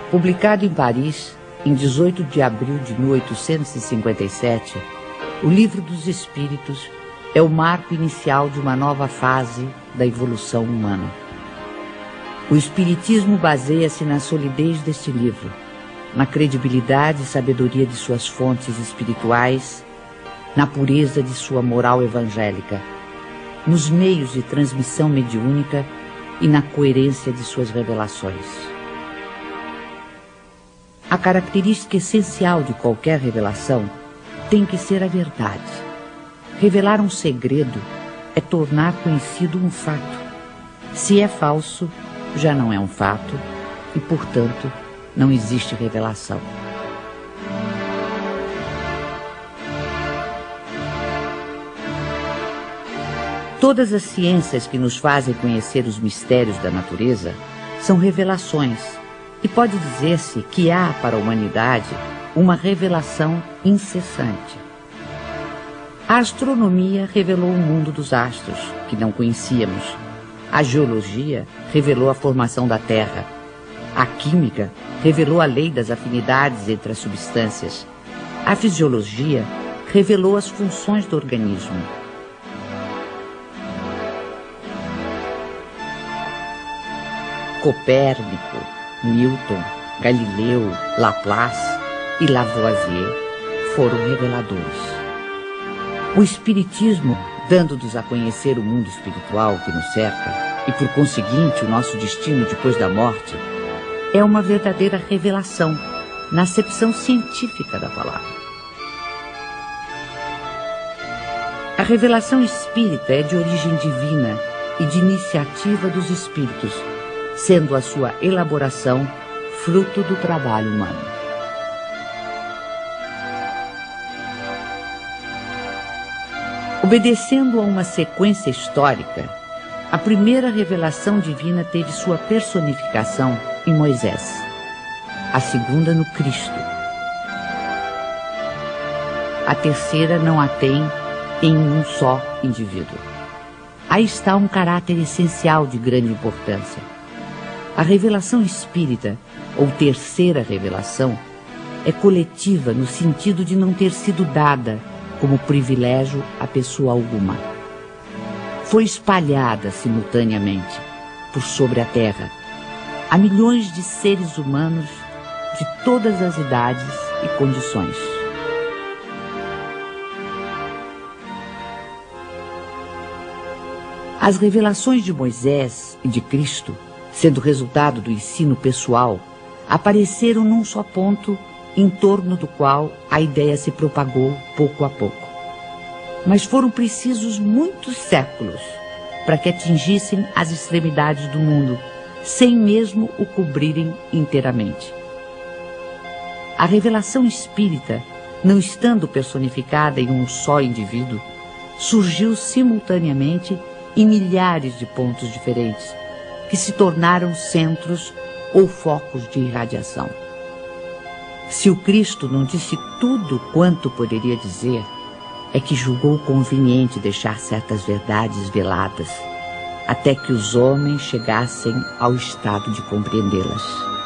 Publicado em Paris, em 18 de abril de 1857, o Livro dos Espíritos é o marco inicial de uma nova fase da evolução humana. O Espiritismo baseia-se na solidez deste livro, na credibilidade e sabedoria de suas fontes espirituais, na pureza de sua moral evangélica, nos meios de transmissão mediúnica e na coerência de suas revelações. A característica essencial de qualquer revelação tem que ser a verdade. Revelar um segredo é tornar conhecido um fato. Se é falso, já não é um fato e, portanto, não existe revelação. Todas as ciências que nos fazem conhecer os mistérios da natureza são revelações, e pode dizer-se que há para a humanidade uma revelação incessante. A astronomia revelou o mundo dos astros, que não conhecíamos. A geologia revelou a formação da Terra. A química revelou a lei das afinidades entre as substâncias. A fisiologia revelou as funções do organismo. Copérnico, Newton, Galileu, Laplace e Lavoisier foram reveladores. O Espiritismo, dando-nos a conhecer o mundo espiritual que nos cerca e, por conseguinte, o nosso destino depois da morte, é uma verdadeira revelação, na acepção científica da palavra. A revelação espírita é de origem divina e de iniciativa dos espíritos, sendo a sua elaboração fruto do trabalho humano. Obedecendo a uma sequência histórica, a primeira revelação divina teve sua personificação em Moisés, a segunda no Cristo. A terceira não a tem em um só indivíduo. Aí está um caráter essencial de grande importância. A revelação espírita, ou terceira revelação, é coletiva no sentido de não ter sido dada como privilégio a pessoa alguma. Foi espalhada simultaneamente por sobre a Terra a milhões de seres humanos de todas as idades e condições. As revelações de Moisés e de Cristo, sendo resultado do ensino pessoal, apareceram num só ponto em torno do qual a ideia se propagou pouco a pouco. Mas foram precisos muitos séculos para que atingissem as extremidades do mundo, sem mesmo o cobrirem inteiramente. A revelação espírita, não estando personificada em um só indivíduo, surgiu simultaneamente em milhares de pontos diferentes, que se tornaram centros ou focos de irradiação. Se o Cristo não disse tudo quanto poderia dizer, é que julgou conveniente deixar certas verdades veladas, até que os homens chegassem ao estado de compreendê-las.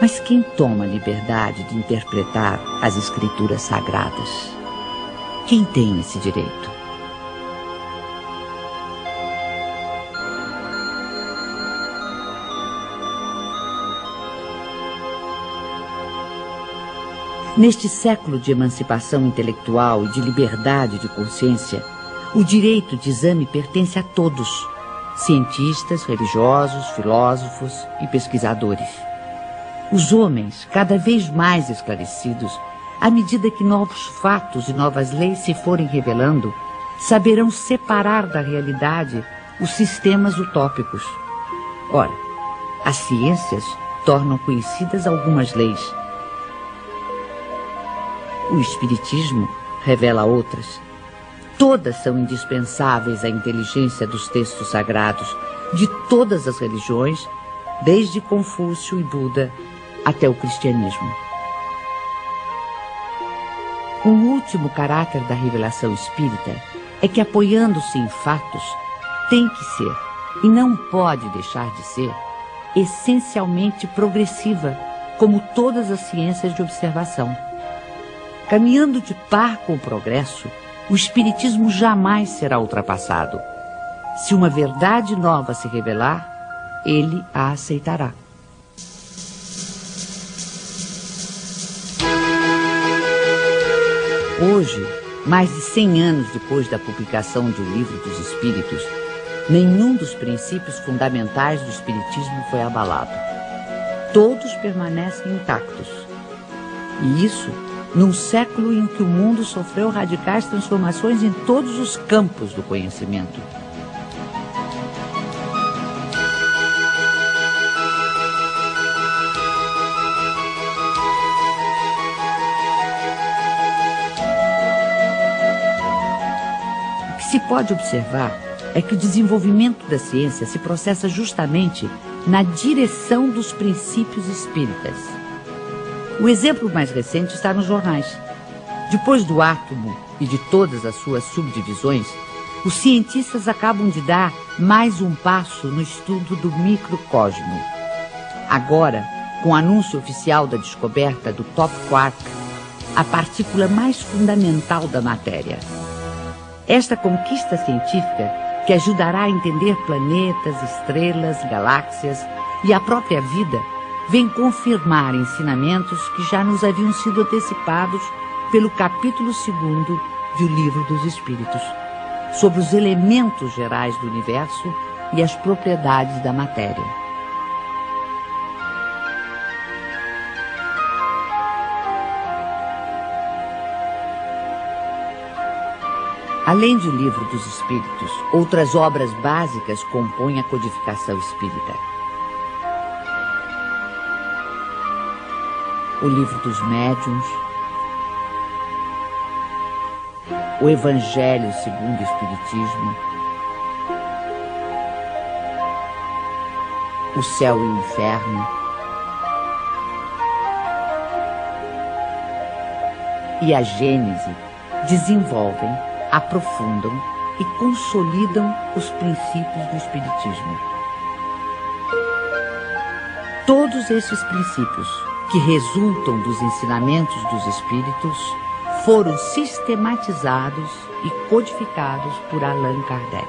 Mas quem toma a liberdade de interpretar as escrituras sagradas? Quem tem esse direito? Neste século de emancipação intelectual e de liberdade de consciência, o direito de exame pertence a todos, cientistas, religiosos, filósofos e pesquisadores. Os homens, cada vez mais esclarecidos, à medida que novos fatos e novas leis se forem revelando, saberão separar da realidade os sistemas utópicos. Ora, as ciências tornam conhecidas algumas leis. O Espiritismo revela outras. Todas são indispensáveis à inteligência dos textos sagrados de todas as religiões, desde Confúcio e Buda até o cristianismo. Um último caráter da revelação espírita é que, apoiando-se em fatos, tem que ser, e não pode deixar de ser, essencialmente progressiva, como todas as ciências de observação. Caminhando de par com o progresso, o Espiritismo jamais será ultrapassado. Se uma verdade nova se revelar, ele a aceitará. Hoje, mais de 100 anos depois da publicação de O Livro dos Espíritos, nenhum dos princípios fundamentais do Espiritismo foi abalado. Todos permanecem intactos. E isso num século em que o mundo sofreu radicais transformações em todos os campos do conhecimento. O que se pode observar é que o desenvolvimento da ciência se processa justamente na direção dos princípios espíritas. O exemplo mais recente está nos jornais. Depois do átomo e de todas as suas subdivisões, os cientistas acabam de dar mais um passo no estudo do microcosmo. Agora, com o anúncio oficial da descoberta do top quark, a partícula mais fundamental da matéria. Esta conquista científica, que ajudará a entender planetas, estrelas, galáxias e a própria vida, vem confirmar ensinamentos que já nos haviam sido antecipados pelo capítulo 2º do Livro dos Espíritos, sobre os elementos gerais do universo e as propriedades da matéria. Além do Livro dos Espíritos, outras obras básicas compõem a codificação espírita. O Livro dos Médiuns, o Evangelho segundo o Espiritismo, o Céu e o Inferno e a Gênese desenvolvem, aprofundam e consolidam os princípios do Espiritismo. Todos esses princípios, que resultam dos ensinamentos dos Espíritos, foram sistematizados e codificados por Allan Kardec.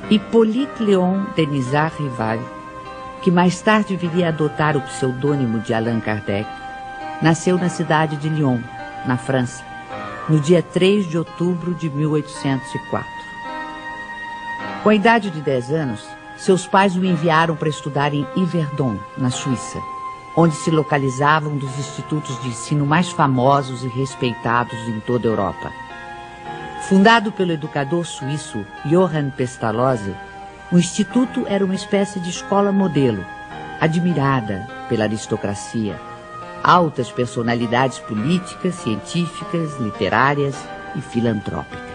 Hippolyte Léon Denisard Rival, que mais tarde viria a adotar o pseudônimo de Allan Kardec, nasceu na cidade de Lyon, na França, no dia 3 de outubro de 1804. Com a idade de 10 anos, seus pais o enviaram para estudar em Yverdon, na Suíça, onde se localizavam um dos institutos de ensino mais famosos e respeitados em toda a Europa. Fundado pelo educador suíço Johann Pestalozzi, o instituto era uma espécie de escola modelo, admirada pela aristocracia, altas personalidades políticas, científicas, literárias e filantrópicas.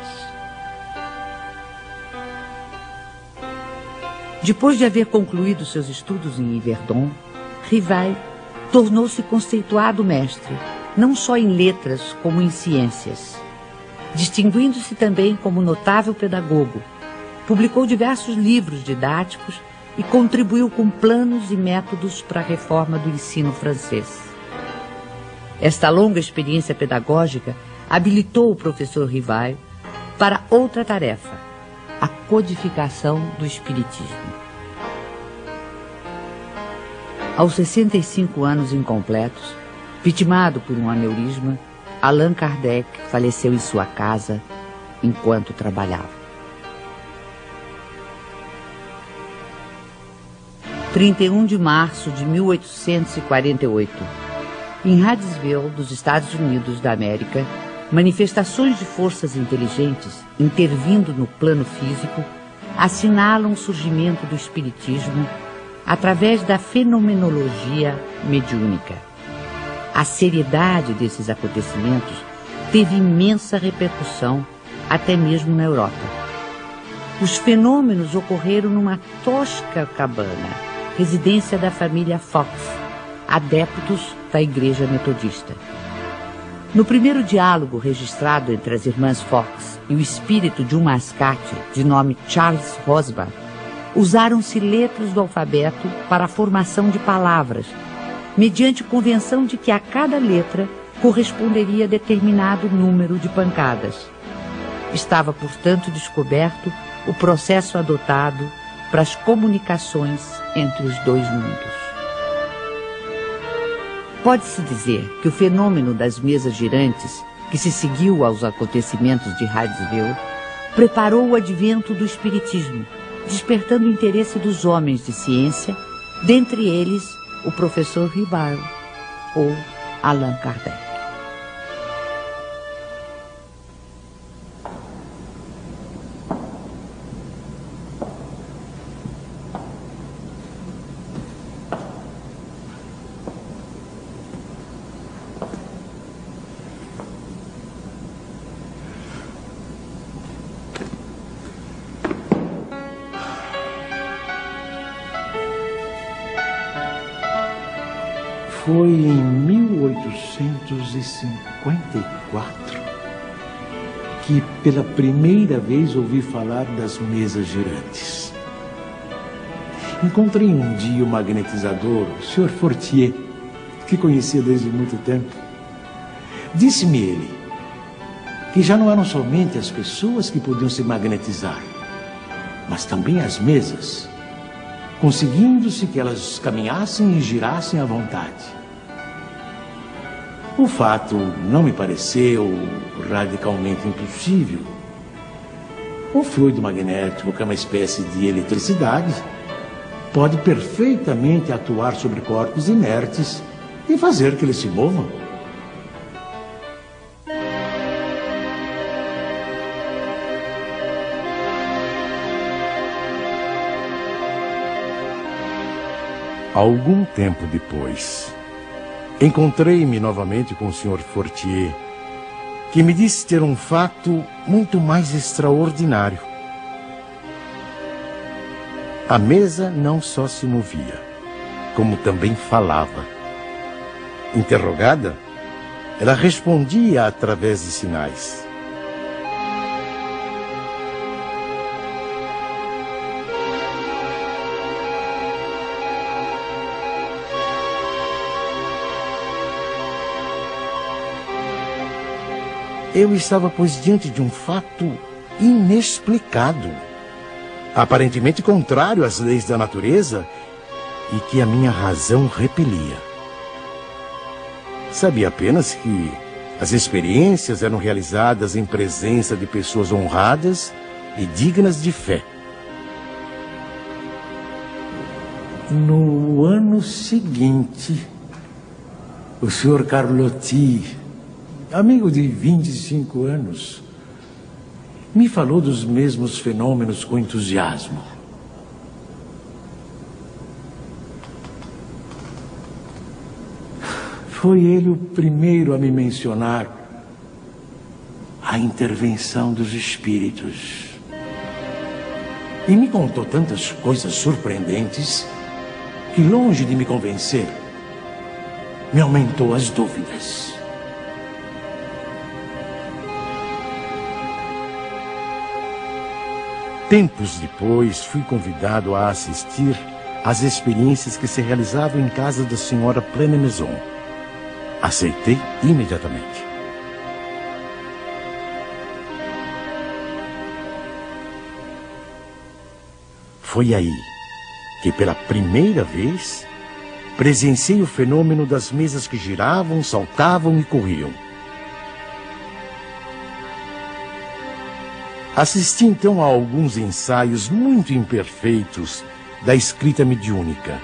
Depois de haver concluído seus estudos em Yverdon, Rival tornou-se conceituado mestre, não só em letras, como em ciências. Distinguindo-se também como notável pedagogo, publicou diversos livros didáticos e contribuiu com planos e métodos para a reforma do ensino francês. Esta longa experiência pedagógica habilitou o professor Rival para outra tarefa, a codificação do Espiritismo. Aos 65 anos incompletos, vitimado por um aneurisma, Allan Kardec faleceu em sua casa enquanto trabalhava. 31 de março de 1848. Em Hydesville, dos Estados Unidos da América, manifestações de forças inteligentes intervindo no plano físico assinalam o surgimento do espiritismo através da fenomenologia mediúnica. A seriedade desses acontecimentos teve imensa repercussão até mesmo na Europa. Os fenômenos ocorreram numa tosca cabana, residência da família Fox, adeptos da Igreja Metodista. No primeiro diálogo registrado entre as irmãs Fox e o espírito de um mascate de nome Charles Rosbach, usaram-se letras do alfabeto para a formação de palavras, mediante convenção de que a cada letra corresponderia a determinado número de pancadas. Estava, portanto, descoberto o processo adotado para as comunicações entre os dois mundos. Pode-se dizer que o fenômeno das mesas girantes, que se seguiu aos acontecimentos de Hydesville, preparou o advento do espiritismo, despertando o interesse dos homens de ciência, dentre eles o professor Ribard ou Allan Kardec. Foi em 1854 que pela primeira vez ouvi falar das mesas girantes. Encontrei um dia o magnetizador, o Sr. Fortier, que conhecia desde muito tempo. Disse-me ele que já não eram somente as pessoas que podiam se magnetizar, mas também as mesas, conseguindo-se que elas caminhassem e girassem à vontade. O fato não me pareceu radicalmente impossível. O fluido magnético, que é uma espécie de eletricidade, pode perfeitamente atuar sobre corpos inertes e fazer que eles se movam. Algum tempo depois, encontrei-me novamente com o Sr. Fortier, que me disse ter um fato muito mais extraordinário. A mesa não só se movia, como também falava. Interrogada, ela respondia através de sinais. Eu estava, pois, diante de um fato inexplicado, aparentemente contrário às leis da natureza e que a minha razão repelia. Sabia apenas que as experiências eram realizadas em presença de pessoas honradas e dignas de fé. No ano seguinte, o Sr. Carlotti, amigo de 25 anos, me falou dos mesmos fenômenos com entusiasmo. Foi ele o primeiro a me mencionar a intervenção dos espíritos. E me contou tantas coisas surpreendentes que, longe de me convencer, me aumentou as dúvidas. Tempos depois, fui convidado a assistir às experiências que se realizavam em casa da senhora Pleine-Maison. Aceitei imediatamente. Foi aí que, pela primeira vez, presenciei o fenômeno das mesas que giravam, saltavam e corriam. Assisti então a alguns ensaios muito imperfeitos da escrita mediúnica.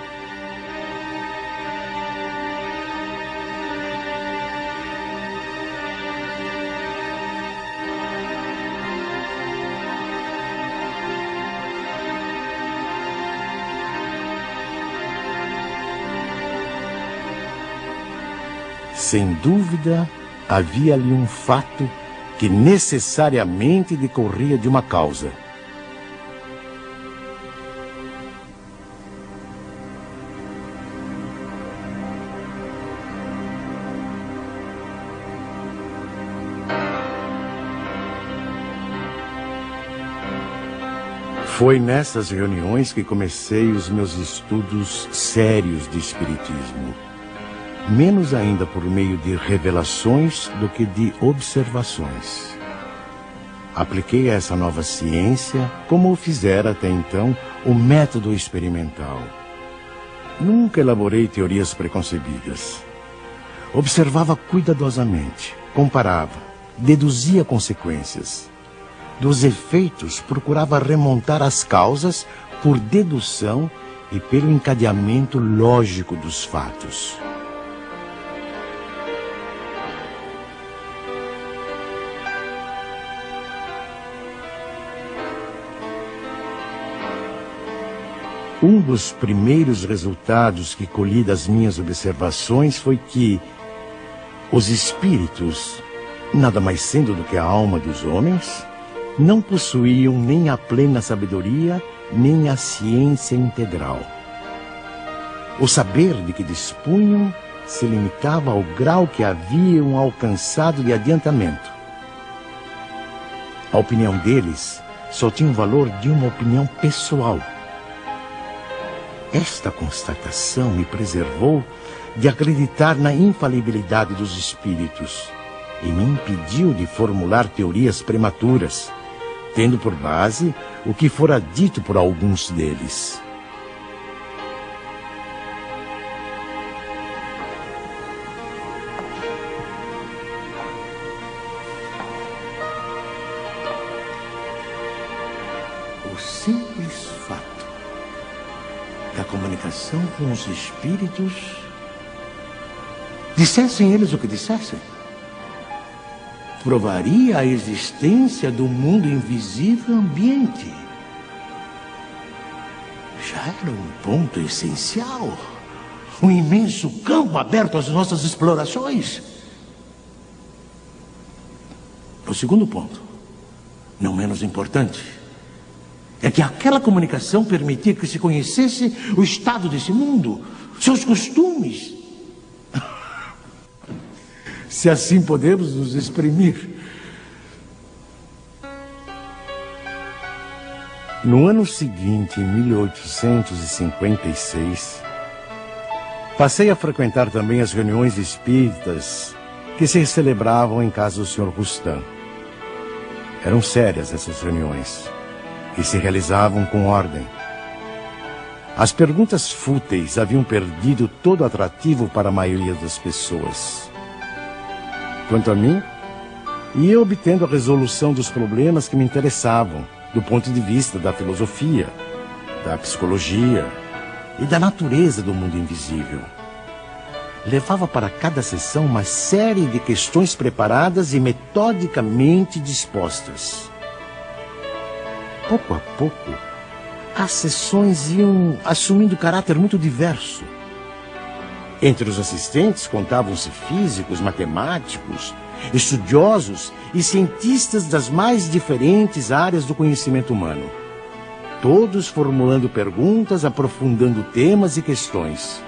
sem dúvida, havia ali um fato que necessariamente decorria de uma causa. Foi nessas reuniões que comecei os meus estudos sérios de espiritismo. Menos ainda por meio de revelações do que de observações. Apliquei a essa nova ciência, como o fizera até então, o método experimental. Nunca elaborei teorias preconcebidas. Observava cuidadosamente, comparava, deduzia consequências. Dos efeitos, procurava remontar as causas por dedução e pelo encadeamento lógico dos fatos. Um dos primeiros resultados que colhi das minhas observações foi que os espíritos, nada mais sendo do que a alma dos homens, não possuíam nem a plena sabedoria, nem a ciência integral. O saber de que dispunham se limitava ao grau que haviam alcançado de adiantamento. A opinião deles só tinha o valor de uma opinião pessoal. Esta constatação me preservou de acreditar na infalibilidade dos espíritos e me impediu de formular teorias prematuras, tendo por base o que fora dito por alguns deles. O simples fato da comunicação com os espíritos, dissessem eles o que dissessem, provaria a existência do mundo invisível ambiente. Já era um ponto essencial, um imenso campo aberto às nossas explorações. O segundo ponto, não menos importante, é que aquela comunicação permitia que se conhecesse o estado desse mundo, seus costumes. Se assim podemos nos exprimir. No ano seguinte, em 1856, passei a frequentar também as reuniões espíritas que se celebravam em casa do Sr. Rustam. Eram sérias essas reuniões e se realizavam com ordem. As perguntas fúteis haviam perdido todo atrativo para a maioria das pessoas. Quanto a mim, ia obtendo a resolução dos problemas que me interessavam, do ponto de vista da filosofia, da psicologia e da natureza do mundo invisível. Levava para cada sessão uma série de questões preparadas e metodicamente dispostas. Pouco a pouco, as sessões iam assumindo caráter muito diverso. Entre os assistentes contavam-se físicos, matemáticos, estudiosos e cientistas das mais diferentes áreas do conhecimento humano. Todos formulando perguntas, aprofundando temas e questões.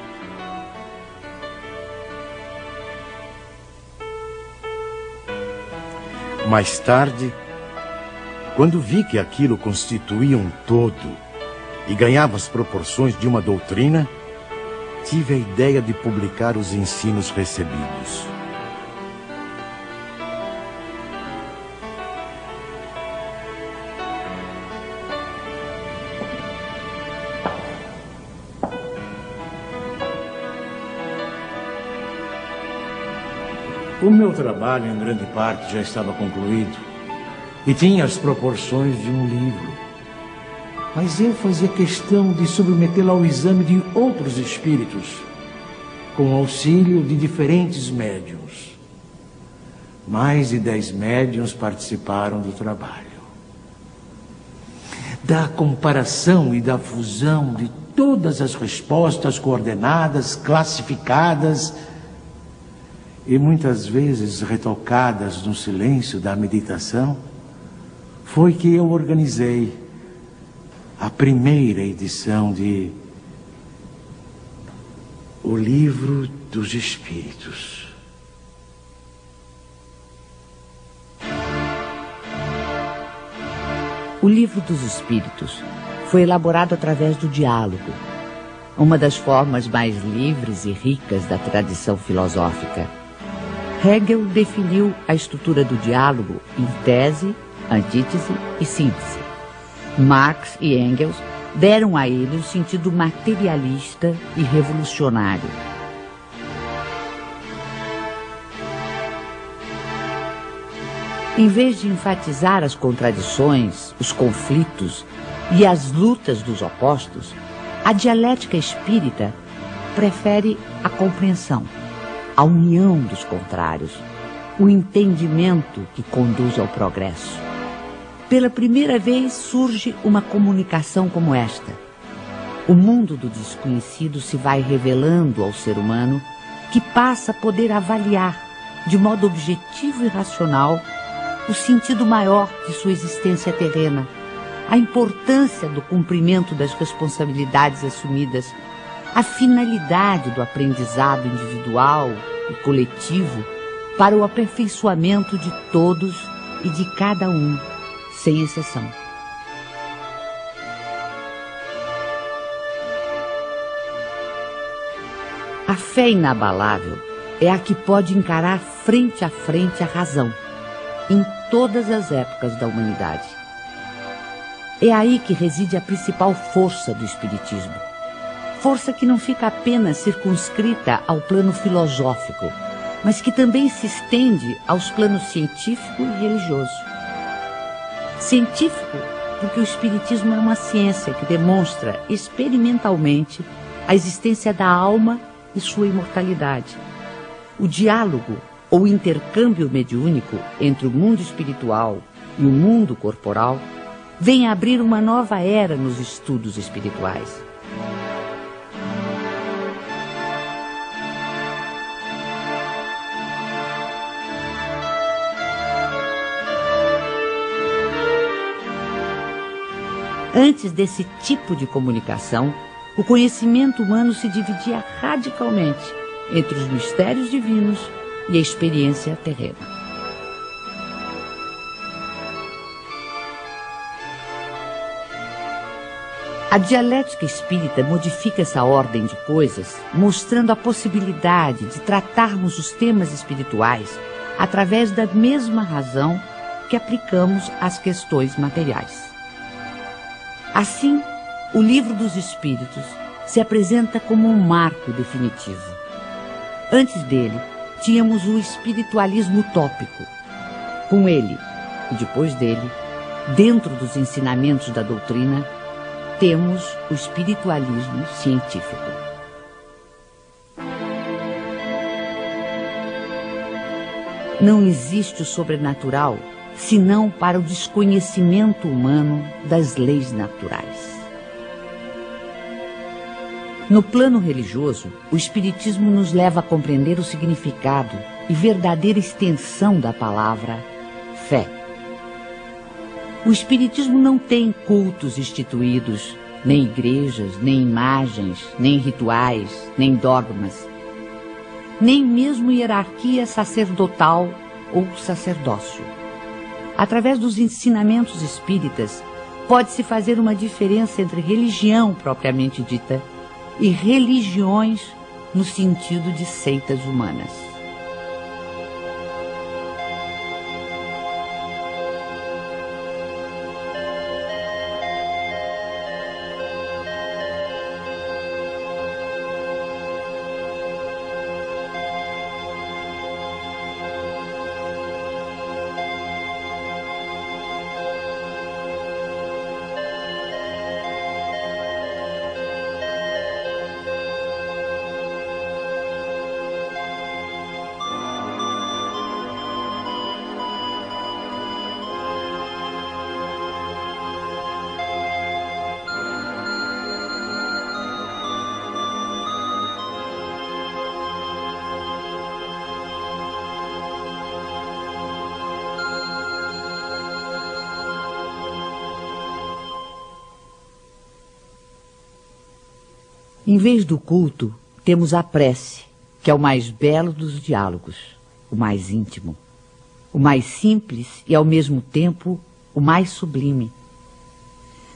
Mais tarde, quando vi que aquilo constituía um todo e ganhava as proporções de uma doutrina, tive a ideia de publicar os ensinos recebidos. O meu trabalho, em grande parte, já estava concluído e tinha as proporções de um livro. Mas eu fazia questão de submetê-lo ao exame de outros espíritos, com auxílio de diferentes médiuns. Mais de 10 médiuns participaram do trabalho. Da comparação e da fusão de todas as respostas coordenadas, classificadas e muitas vezes retocadas no silêncio da meditação, foi que eu organizei a primeira edição de O Livro dos Espíritos. O Livro dos Espíritos foi elaborado através do diálogo, uma das formas mais livres e ricas da tradição filosófica. Hegel definiu a estrutura do diálogo em tese, antítese e síntese. Marx e Engels deram a ele um sentido materialista e revolucionário. Em vez de enfatizar as contradições, os conflitos e as lutas dos opostos, a dialética espírita prefere a compreensão, a união dos contrários, o entendimento que conduz ao progresso. Pela primeira vez surge uma comunicação como esta. O mundo do desconhecido se vai revelando ao ser humano, que passa a poder avaliar, de modo objetivo e racional, o sentido maior de sua existência terrena, a importância do cumprimento das responsabilidades assumidas, a finalidade do aprendizado individual e coletivo para o aperfeiçoamento de todos e de cada um, sem exceção. A fé inabalável é a que pode encarar frente a frente a razão, em todas as épocas da humanidade. É aí que reside a principal força do Espiritismo. Força que não fica apenas circunscrita ao plano filosófico, mas que também se estende aos planos científico e religioso. Científico, porque o Espiritismo é uma ciência que demonstra experimentalmente a existência da alma e sua imortalidade. O diálogo ou intercâmbio mediúnico entre o mundo espiritual e o mundo corporal vem abrir uma nova era nos estudos espirituais. Antes desse tipo de comunicação, o conhecimento humano se dividia radicalmente entre os mistérios divinos e a experiência terrena. A dialética espírita modifica essa ordem de coisas, mostrando a possibilidade de tratarmos os temas espirituais através da mesma razão que aplicamos às questões materiais. Assim, o Livro dos Espíritos se apresenta como um marco definitivo. Antes dele, tínhamos o espiritualismo utópico. Com ele, e depois dele, dentro dos ensinamentos da doutrina, temos o espiritualismo científico. Não existe o sobrenatural senão para o desconhecimento humano das leis naturais. No plano religioso, o Espiritismo nos leva a compreender o significado e verdadeira extensão da palavra fé. O Espiritismo não tem cultos instituídos, nem igrejas, nem imagens, nem rituais, nem dogmas, nem mesmo hierarquia sacerdotal ou sacerdócio. Através dos ensinamentos espíritas, pode-se fazer uma diferença entre religião propriamente dita e religiões no sentido de seitas humanas. Em vez do culto, temos a prece, que é o mais belo dos diálogos, o mais íntimo, o mais simples e, ao mesmo tempo, o mais sublime.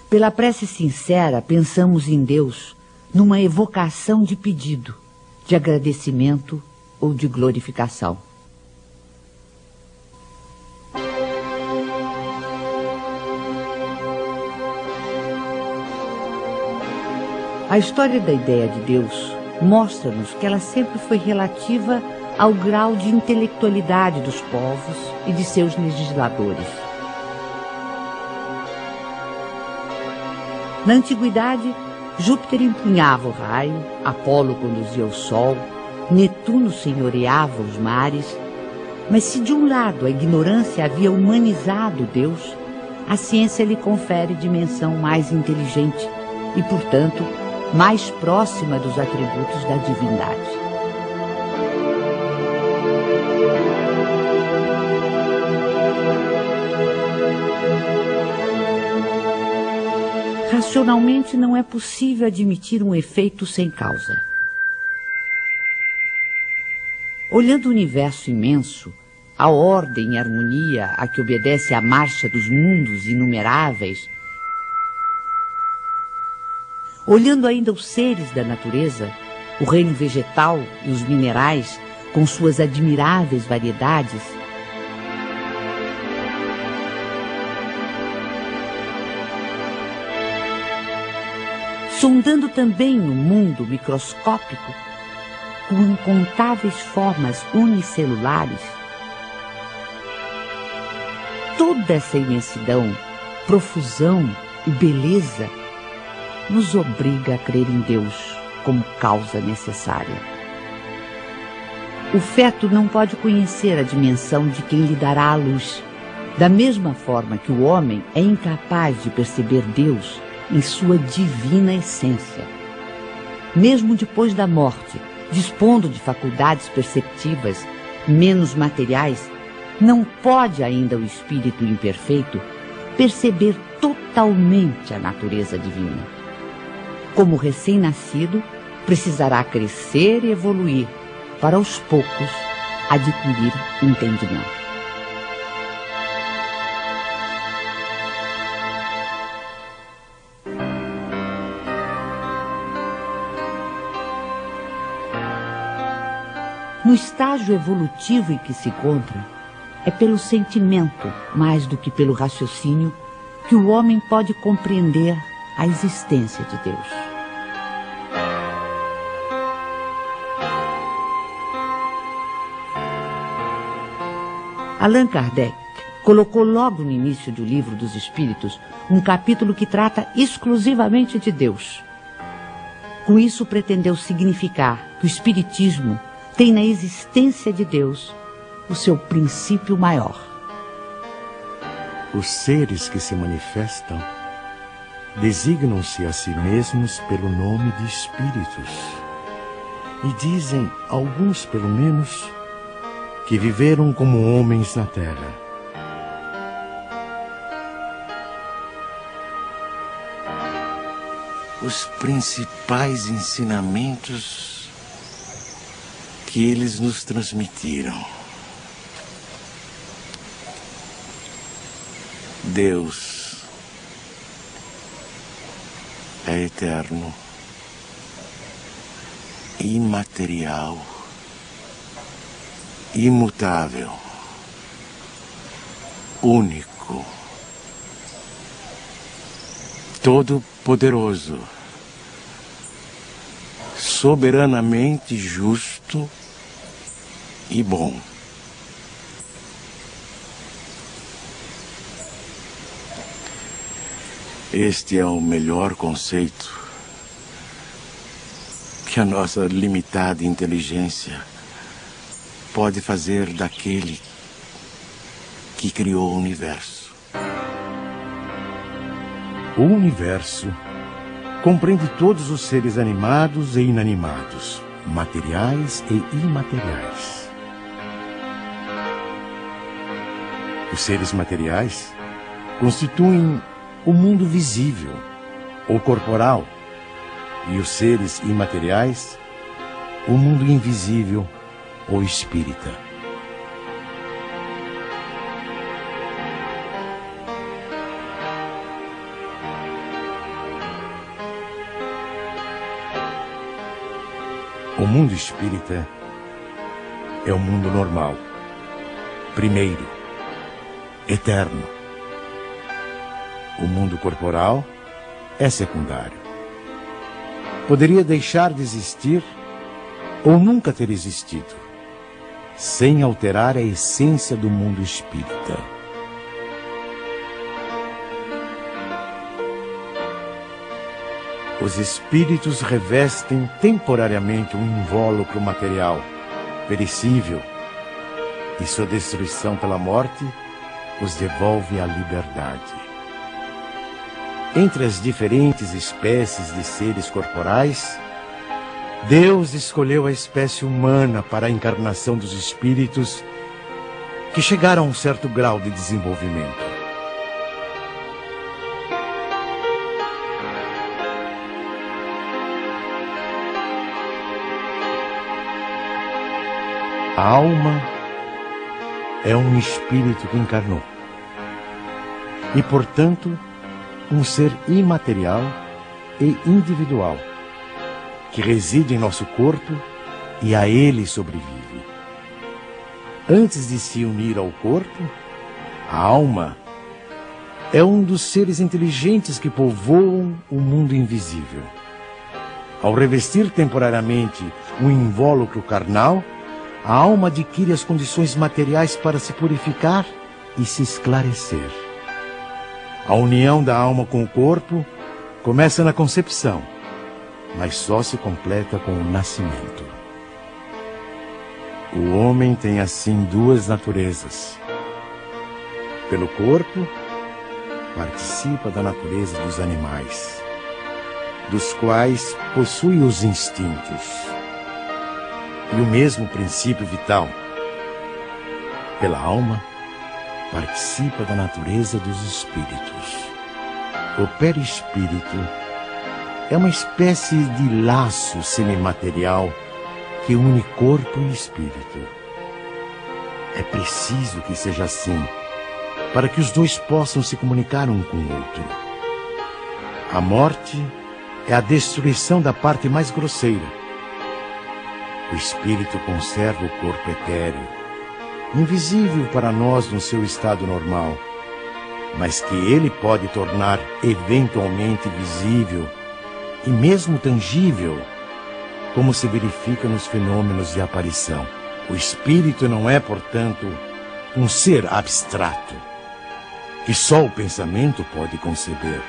Pela prece sincera, pensamos em Deus numa evocação de pedido, de agradecimento ou de glorificação. A história da ideia de Deus mostra-nos que ela sempre foi relativa ao grau de intelectualidade dos povos e de seus legisladores. Na antiguidade, Júpiter empunhava o raio, Apolo conduzia o sol, Netuno senhoreava os mares. Mas se de um lado a ignorância havia humanizado Deus, a ciência lhe confere dimensão mais inteligente e, portanto, mais próxima dos atributos da divindade. Racionalmente não é possível admitir um efeito sem causa. Olhando o universo imenso, a ordem e harmonia a que obedece a marcha dos mundos inumeráveis, olhando ainda os seres da natureza, o reino vegetal e os minerais, com suas admiráveis variedades, sondando também o mundo microscópico, com incontáveis formas unicelulares, toda essa imensidão, profusão e beleza nos obriga a crer em Deus como causa necessária. O feto não pode conhecer a dimensão de quem lhe dará a luz, da mesma forma que o homem é incapaz de perceber Deus em sua divina essência. Mesmo depois da morte, dispondo de faculdades perceptivas menos materiais, não pode ainda o espírito imperfeito perceber totalmente a natureza divina. Como recém-nascido, precisará crescer e evoluir para, aos poucos, adquirir entendimento. No estágio evolutivo em que se encontra, é pelo sentimento, mais do que pelo raciocínio, que o homem pode compreender a existência de Deus. Allan Kardec colocou logo no início do Livro dos Espíritos um capítulo que trata exclusivamente de Deus. Com isso pretendeu significar que o Espiritismo tem na existência de Deus o seu princípio maior. Os seres que se manifestam designam-se a si mesmos pelo nome de espíritos e dizem, alguns pelo menos, que viveram como homens na terra. Os principais ensinamentos que eles nos transmitiram. Deus é eterno, imaterial, imutável, único, todo-poderoso, soberanamente justo e bom. Este é o melhor conceito que a nossa limitada inteligência pode fazer daquele que criou o universo. O universo compreende todos os seres animados e inanimados, materiais e imateriais. Os seres materiais constituem o mundo visível ou corporal, e os seres imateriais, o mundo invisível ou espírita. O mundo espírita é o mundo normal, primeiro, eterno. O mundo corporal é secundário. Poderia deixar de existir ou nunca ter existido, sem alterar a essência do mundo espírita. Os espíritos revestem temporariamente um invólucro material, perecível, e sua destruição pela morte os devolve à liberdade. Entre as diferentes espécies de seres corporais, Deus escolheu a espécie humana para a encarnação dos espíritos que chegaram a um certo grau de desenvolvimento. A alma é um espírito que encarnou e, portanto, um ser imaterial e individual que reside em nosso corpo e a ele sobrevive. Antes de se unir ao corpo, a alma é um dos seres inteligentes que povoam o mundo invisível. Ao revestir temporariamente um invólucro carnal, a alma adquire as condições materiais para se purificar e se esclarecer. A união da alma com o corpo começa na concepção, mas só se completa com o nascimento. O homem tem assim duas naturezas. Pelo corpo, participa da natureza dos animais, dos quais possui os instintos e o mesmo princípio vital. Pela alma, participa da natureza dos espíritos. O perispírito é uma espécie de laço semimaterial que une corpo e espírito. É preciso que seja assim, para que os dois possam se comunicar um com o outro. A morte é a destruição da parte mais grosseira. O espírito conserva o corpo etéreo, invisível para nós no seu estado normal, mas que ele pode tornar eventualmente visível e mesmo tangível, como se verifica nos fenômenos de aparição. O espírito não é, portanto, um ser abstrato, que só o pensamento pode conceber.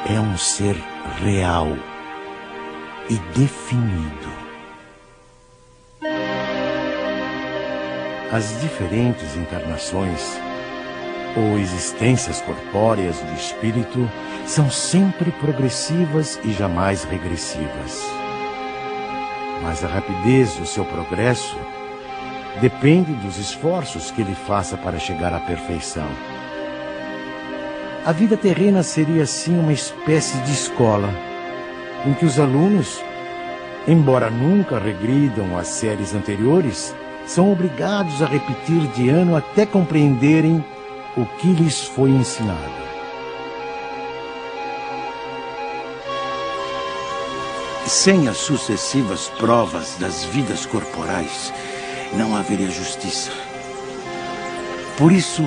É um ser real e definido. As diferentes encarnações ou existências corpóreas do espírito são sempre progressivas e jamais regressivas. Mas a rapidez do seu progresso depende dos esforços que ele faça para chegar à perfeição. A vida terrena seria assim uma espécie de escola, em que os alunos, embora nunca regridam às séries anteriores, são obrigados a repetir de ano até compreenderem o que lhes foi ensinado. Sem as sucessivas provas das vidas corporais, não haveria justiça. Por isso,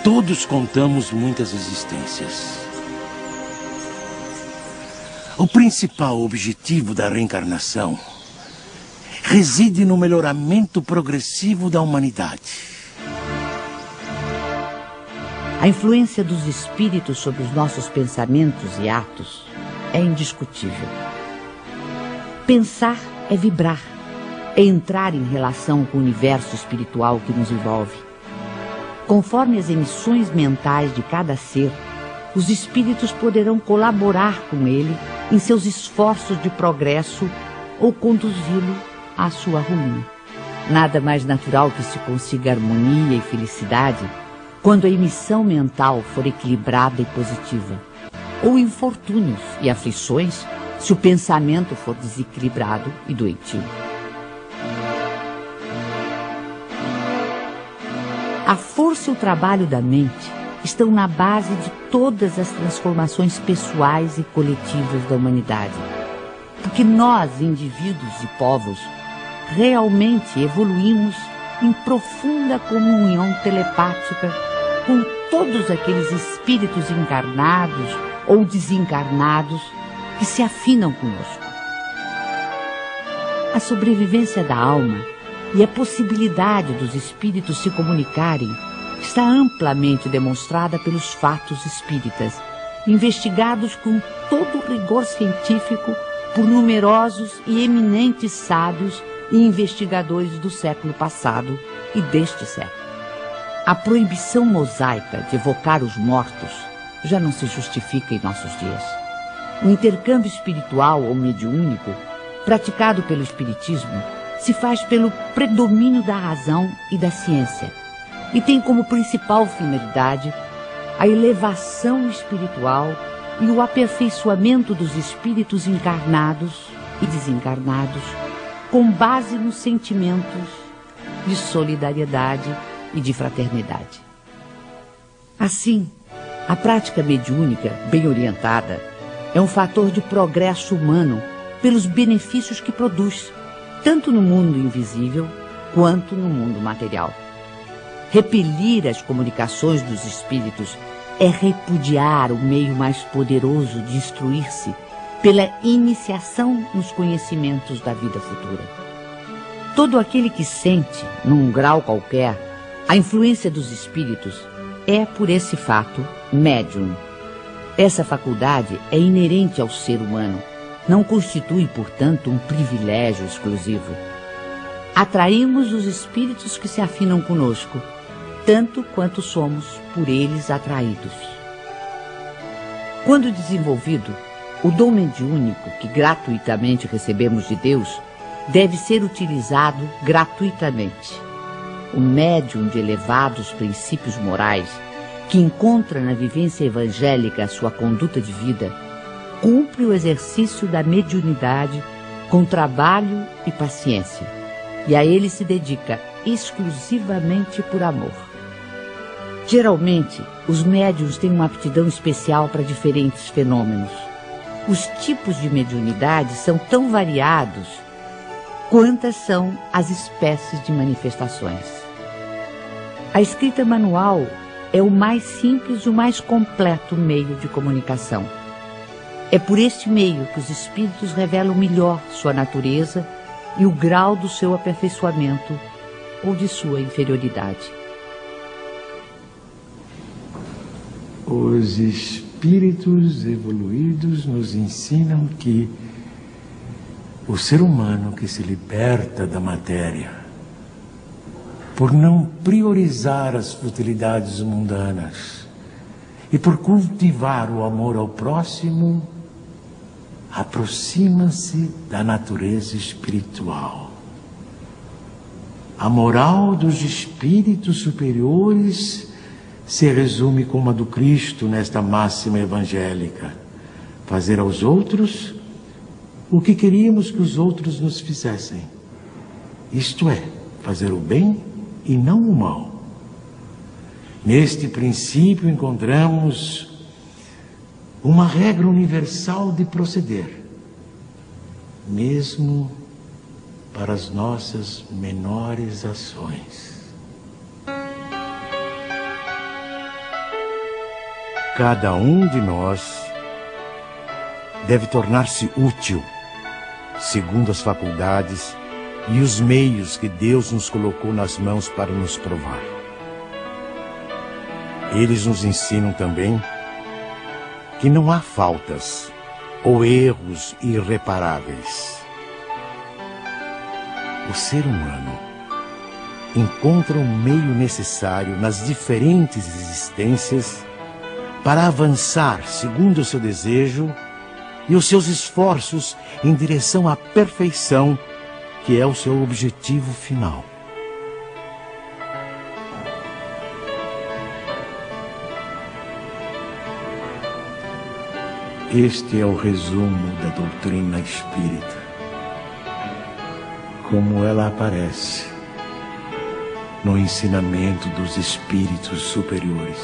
todos contamos muitas existências. O principal objetivo da reencarnação reside no melhoramento progressivo da humanidade. A influência dos espíritos sobre os nossos pensamentos e atos é indiscutível. Pensar é vibrar, é entrar em relação com o universo espiritual que nos envolve. Conforme as emissões mentais de cada ser, os espíritos poderão colaborar com ele em seus esforços de progresso ou conduzi-lo à sua ruína. Nada mais natural que se consiga harmonia e felicidade quando a emissão mental for equilibrada e positiva. ou infortúnios e aflições se o pensamento for desequilibrado e doentio. A força e o trabalho da mente estão na base de todas as transformações pessoais e coletivas da humanidade. Porque nós, indivíduos e povos, realmente evoluímos em profunda comunhão telepática com todos aqueles espíritos encarnados ou desencarnados que se afinam conosco. A sobrevivência da alma e a possibilidade dos espíritos se comunicarem está amplamente demonstrada pelos fatos espíritas, investigados com todo o rigor científico por numerosos e eminentes sábios e investigadores do século passado e deste século. A proibição mosaica de evocar os mortos já não se justifica em nossos dias. O intercâmbio espiritual ou mediúnico, praticado pelo espiritismo, se faz pelo predomínio da razão e da ciência e tem como principal finalidade a elevação espiritual e o aperfeiçoamento dos espíritos encarnados e desencarnados com base nos sentimentos de solidariedade e de fraternidade. Assim, a prática mediúnica, bem orientada, é um fator de progresso humano pelos benefícios que produz, tanto no mundo invisível quanto no mundo material. Repelir as comunicações dos espíritos é repudiar o meio mais poderoso de instruir-se pela iniciação nos conhecimentos da vida futura. Todo aquele que sente, num grau qualquer, a influência dos espíritos é, por esse fato, médium. Essa faculdade é inerente ao ser humano, não constitui, portanto, um privilégio exclusivo. Atraímos os espíritos que se afinam conosco, tanto quanto somos por eles atraídos. Quando desenvolvido, o dom mediúnico que gratuitamente recebemos de Deus deve ser utilizado gratuitamente. O médium de elevados princípios morais, que encontra na vivência evangélica a sua conduta de vida, cumpre o exercício da mediunidade com trabalho e paciência, e a ele se dedica exclusivamente por amor. Geralmente, os médiuns têm uma aptidão especial para diferentes fenômenos. Os tipos de mediunidade são tão variados quantas são as espécies de manifestações. A escrita manual é o mais simples e o mais completo meio de comunicação. É por este meio que os espíritos revelam melhor sua natureza e o grau do seu aperfeiçoamento ou de sua inferioridade. Os espíritos evoluídos nos ensinam que o ser humano que se liberta da matéria, por não priorizar as futilidades mundanas e por cultivar o amor ao próximo, aproxima-se da natureza espiritual. A moral dos espíritos superiores se resume como a do Cristo nesta máxima evangélica: fazer aos outros o que queríamos que os outros nos fizessem. Isto é, fazer o bem e não o mal. Neste princípio encontramos uma regra universal de proceder, mesmo para as nossas menores ações. Cada um de nós deve tornar-se útil, segundo as faculdades e os meios que Deus nos colocou nas mãos para nos provar. Eles nos ensinam também que não há faltas ou erros irreparáveis. O ser humano encontra o meio necessário nas diferentes existências para avançar segundo o seu desejo e os seus esforços em direção à perfeição, que é o seu objetivo final. Este é o resumo da doutrina espírita, como ela aparece no ensinamento dos espíritos superiores.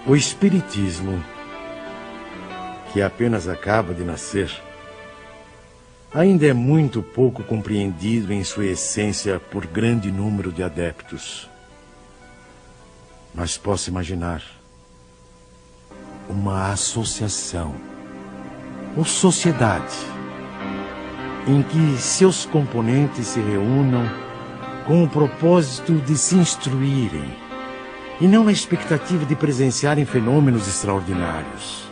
O espiritismo, que apenas acaba de nascer, ainda é muito pouco compreendido em sua essência por grande número de adeptos. Mas posso imaginar uma associação ou sociedade em que seus componentes se reúnam com o propósito de se instruírem e não na expectativa de presenciarem fenômenos extraordinários.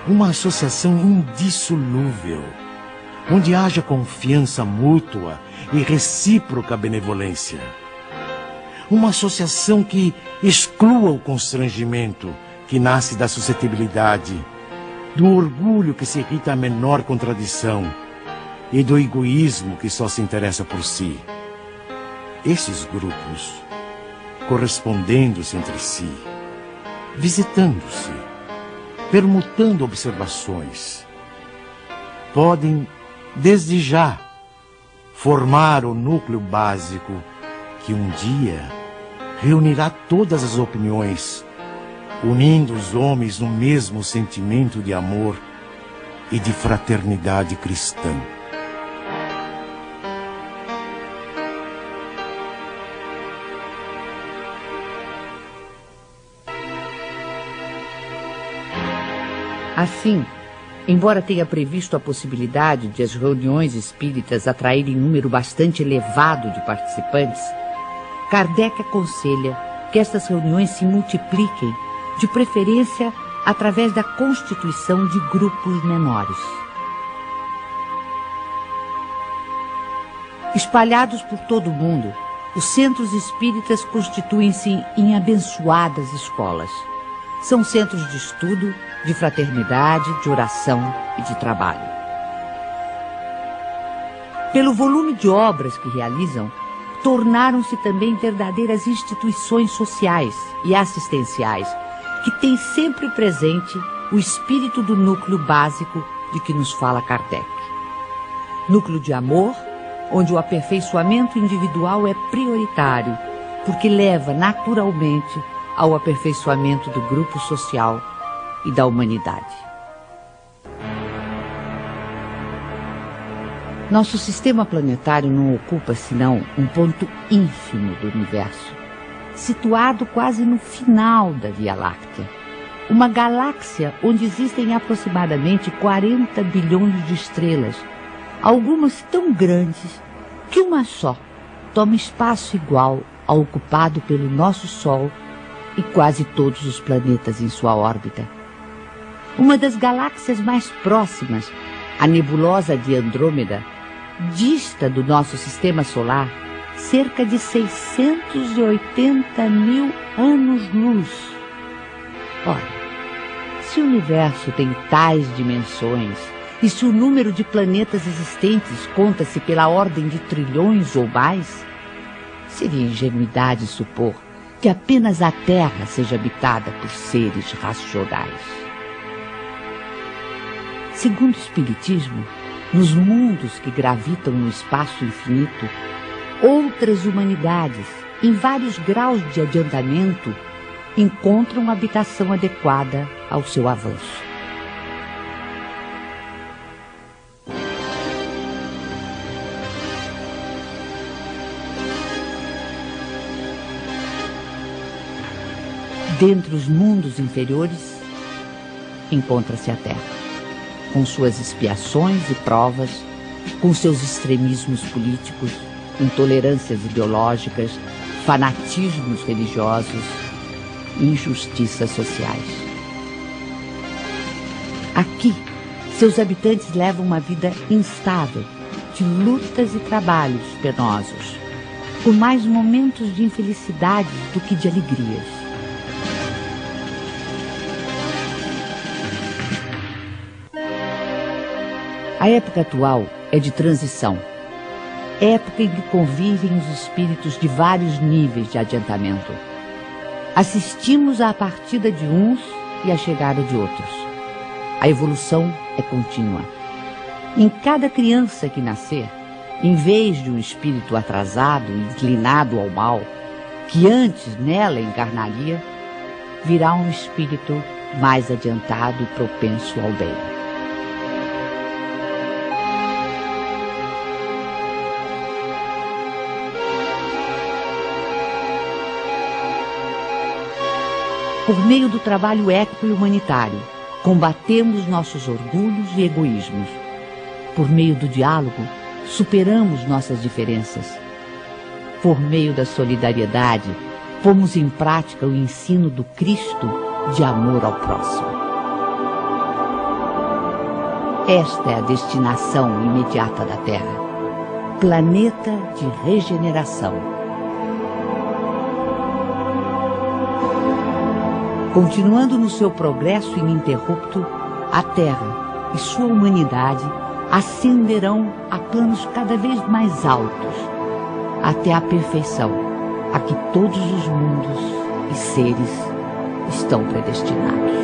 Uma associação indissolúvel, onde haja confiança mútua e recíproca benevolência. Uma associação que exclua o constrangimento que nasce da suscetibilidade, do orgulho que se irrita à menor contradição e do egoísmo que só se interessa por si. Esses grupos, correspondendo-se entre si, visitando-se, permutando observações, podem, desde já, formar o núcleo básico que um dia reunirá todas as opiniões, unindo os homens no mesmo sentimento de amor e de fraternidade cristã. Assim, embora tenha previsto a possibilidade de as reuniões espíritas atraírem número bastante elevado de participantes, Kardec aconselha que estas reuniões se multipliquem, de preferência através da constituição de grupos menores. Espalhados por todo o mundo, os centros espíritas constituem-se em abençoadas escolas. São centros de estudo, de fraternidade, de oração e de trabalho. Pelo volume de obras que realizam, tornaram-se também verdadeiras instituições sociais e assistenciais, que têm sempre presente o espírito do núcleo básico de que nos fala Kardec. Núcleo de amor, onde o aperfeiçoamento individual é prioritário, porque leva naturalmente ao aperfeiçoamento do grupo social e da humanidade. Nosso sistema planetário não ocupa senão um ponto ínfimo do universo, situado quase no final da Via Láctea, uma galáxia onde existem aproximadamente 40 bilhões de estrelas, algumas tão grandes que uma só toma espaço igual ao ocupado pelo nosso Sol e quase todos os planetas em sua órbita. Uma das galáxias mais próximas, a nebulosa de Andrômeda, dista do nosso sistema solar cerca de 680 mil anos-luz. Ora, se o universo tem tais dimensões e se o número de planetas existentes conta-se pela ordem de trilhões ou mais, seria ingenuidade supor que apenas a Terra seja habitada por seres racionais. Segundo o Espiritismo, nos mundos que gravitam no espaço infinito, outras humanidades, em vários graus de adiantamento, encontram habitação adequada ao seu avanço. Dentre os mundos inferiores, encontra-se a Terra, com suas expiações e provas, com seus extremismos políticos, intolerâncias ideológicas, fanatismos religiosos e injustiças sociais. Aqui, seus habitantes levam uma vida instável, de lutas e trabalhos penosos, com mais momentos de infelicidade do que de alegrias. A época atual é de transição, época em que convivem os espíritos de vários níveis de adiantamento. Assistimos à partida de uns e a chegada de outros. A evolução é contínua. Em cada criança que nascer, em vez de um espírito atrasado e inclinado ao mal, que antes nela encarnaria, virá um espírito mais adiantado e propenso ao bem. Por meio do trabalho ético e humanitário, combatemos nossos orgulhos e egoísmos. Por meio do diálogo, superamos nossas diferenças. Por meio da solidariedade, pomos em prática o ensino do Cristo de amor ao próximo. Esta é a destinação imediata da Terra, planeta de regeneração. Continuando no seu progresso ininterrupto, a Terra e sua humanidade ascenderão a planos cada vez mais altos, até a perfeição a que todos os mundos e seres estão predestinados.